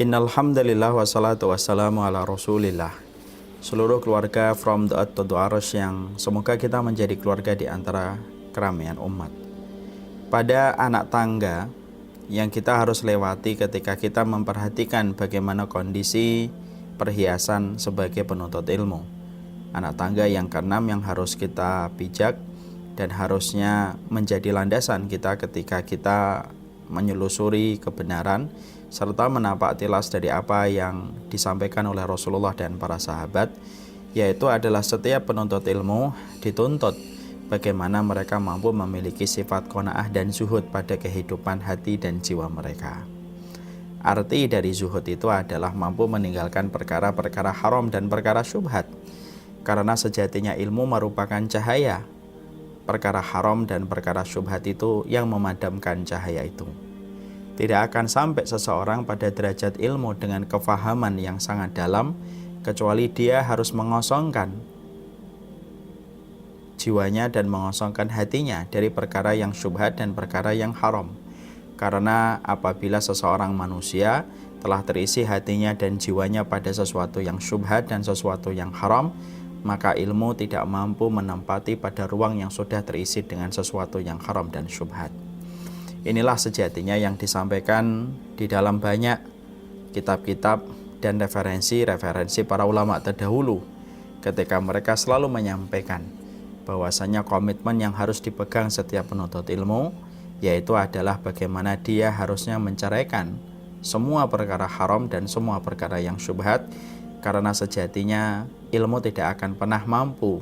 Innal hamdalillah wassalatu wassalamu ala Rasulillah. Seluruh keluarga from the earth to the arsh yang semoga kita menjadi keluarga di antara keramaian umat. Pada anak tangga yang kita harus lewati ketika kita memperhatikan bagaimana kondisi perhiasan sebagai penuntut ilmu. Anak tangga yang keenam yang harus kita pijak dan harusnya menjadi landasan kita ketika kita menyelusuri kebenaran serta menapak tilas dari apa yang disampaikan oleh Rasulullah dan para sahabat, yaitu adalah setiap penuntut ilmu dituntut bagaimana mereka mampu memiliki sifat qanaah dan zuhud pada kehidupan hati dan jiwa mereka. Arti dari zuhud itu adalah mampu meninggalkan perkara-perkara haram dan perkara syubhat, karena sejatinya ilmu merupakan cahaya. Perkara haram dan perkara syubhat itu yang memadamkan cahaya itu. Tidak akan sampai seseorang pada derajat ilmu dengan kefahaman yang sangat dalam kecuali dia harus mengosongkan jiwanya dan mengosongkan hatinya dari perkara yang syubhat dan perkara yang haram. Karena apabila seseorang manusia telah terisi hatinya dan jiwanya pada sesuatu yang syubhat dan sesuatu yang haram, maka ilmu tidak mampu menempati pada ruang yang sudah terisi dengan sesuatu yang haram dan syubhat. Inilah sejatinya yang disampaikan di dalam banyak kitab-kitab dan referensi-referensi para ulama terdahulu ketika mereka selalu menyampaikan bahwasanya komitmen yang harus dipegang setiap penuntut ilmu yaitu adalah bagaimana dia harusnya menceraikan semua perkara haram dan semua perkara yang syubhat, karena sejatinya ilmu tidak akan pernah mampu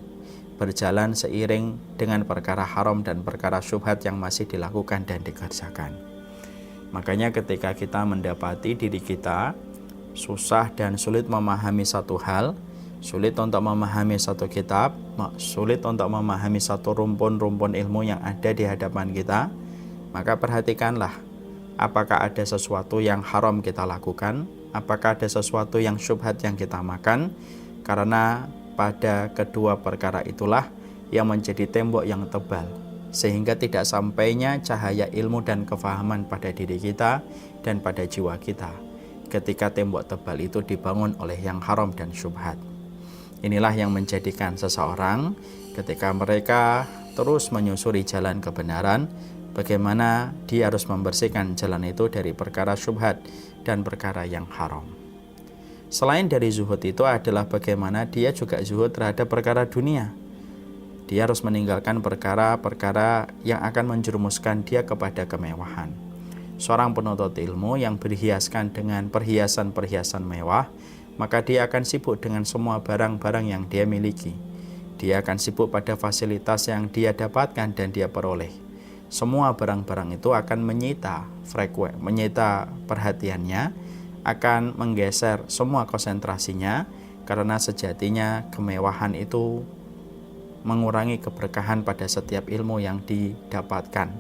berjalan seiring dengan perkara haram dan perkara syubhat yang masih dilakukan dan dikerjakan. Makanya ketika kita mendapati diri kita susah dan sulit memahami satu hal, sulit untuk memahami satu kitab, sulit untuk memahami satu rumpun-rumpun ilmu yang ada di hadapan kita, maka perhatikanlah apakah ada sesuatu yang haram kita lakukan, apakah ada sesuatu yang syubhat yang kita makan, karena pada kedua perkara itulah yang menjadi tembok yang tebal sehingga tidak sampainya cahaya ilmu dan kefahaman pada diri kita dan pada jiwa kita ketika tembok tebal itu dibangun oleh yang haram dan syubhat. Inilah yang menjadikan seseorang ketika mereka terus menyusuri jalan kebenaran, bagaimana dia harus membersihkan jalan itu dari perkara syubhat dan perkara yang haram. Selain dari zuhud itu adalah bagaimana dia juga zuhud terhadap perkara dunia. Dia harus meninggalkan perkara-perkara yang akan menjerumuskan dia kepada kemewahan. Seorang penuntut ilmu yang berhiaskan dengan perhiasan-perhiasan mewah, maka dia akan sibuk dengan semua barang-barang yang dia miliki. Dia akan sibuk pada fasilitas yang dia dapatkan dan dia peroleh. Semua barang-barang itu akan menyita perhatiannya, akan menggeser semua konsentrasinya, karena sejatinya kemewahan itu mengurangi keberkahan pada setiap ilmu yang didapatkan,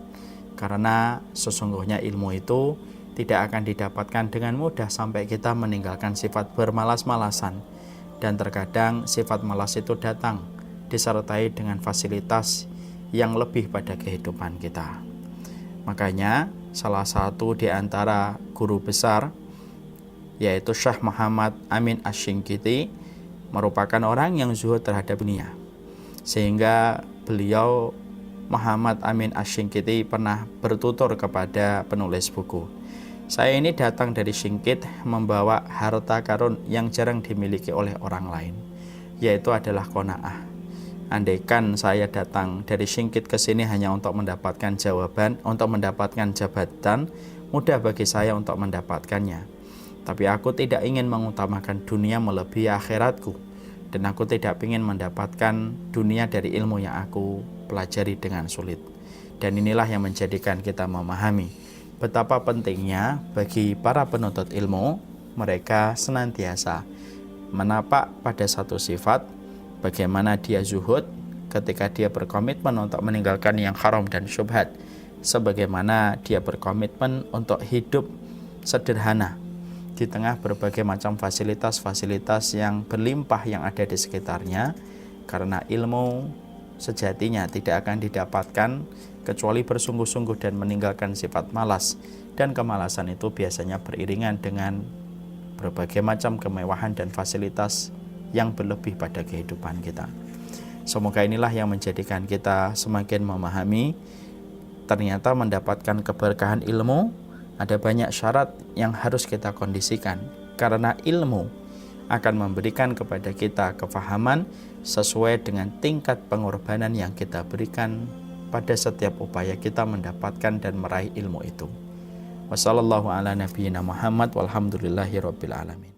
karena sesungguhnya ilmu itu tidak akan didapatkan dengan mudah sampai kita meninggalkan sifat bermalas-malasan, dan terkadang sifat malas itu datang disertai dengan fasilitas yang lebih pada kehidupan kita. Makanya salah satu di antara guru besar yaitu Syekh Muhammad Amin Asy-Syinkiti merupakan orang yang zuhud terhadap dunia, sehingga beliau Muhammad Amin Asy-Syinkiti pernah bertutur kepada penulis buku, saya ini datang dari Syingkit membawa harta karun yang jarang dimiliki oleh orang lain, yaitu adalah qanaah. Andaikan saya datang dari Syingkit ke sini hanya untuk mendapatkan jawaban, untuk mendapatkan jabatan, mudah bagi saya untuk mendapatkannya. Tapi aku tidak ingin mengutamakan dunia melebihi akhiratku, dan aku tidak ingin mendapatkan dunia dari ilmu yang aku pelajari dengan sulit. Dan inilah yang menjadikan kita memahami betapa pentingnya bagi para penuntut ilmu, mereka senantiasa menapak pada satu sifat, bagaimana dia zuhud ketika dia berkomitmen untuk meninggalkan yang haram dan syubhat, sebagaimana dia berkomitmen untuk hidup sederhana di tengah berbagai macam fasilitas-fasilitas yang berlimpah yang ada di sekitarnya, karena ilmu sejatinya tidak akan didapatkan kecuali bersungguh-sungguh dan meninggalkan sifat malas, dan kemalasan itu biasanya beriringan dengan berbagai macam kemewahan dan fasilitas yang berlebih pada kehidupan kita. Semoga inilah yang menjadikan kita semakin memahami ternyata mendapatkan keberkahan ilmu ada banyak syarat yang harus kita kondisikan, karena ilmu akan memberikan kepada kita kefahaman sesuai dengan tingkat pengorbanan yang kita berikan pada setiap upaya kita mendapatkan dan meraih ilmu itu. Wassallallahu ala nabiyyina Muhammad walhamdulillahi rabbil alamin.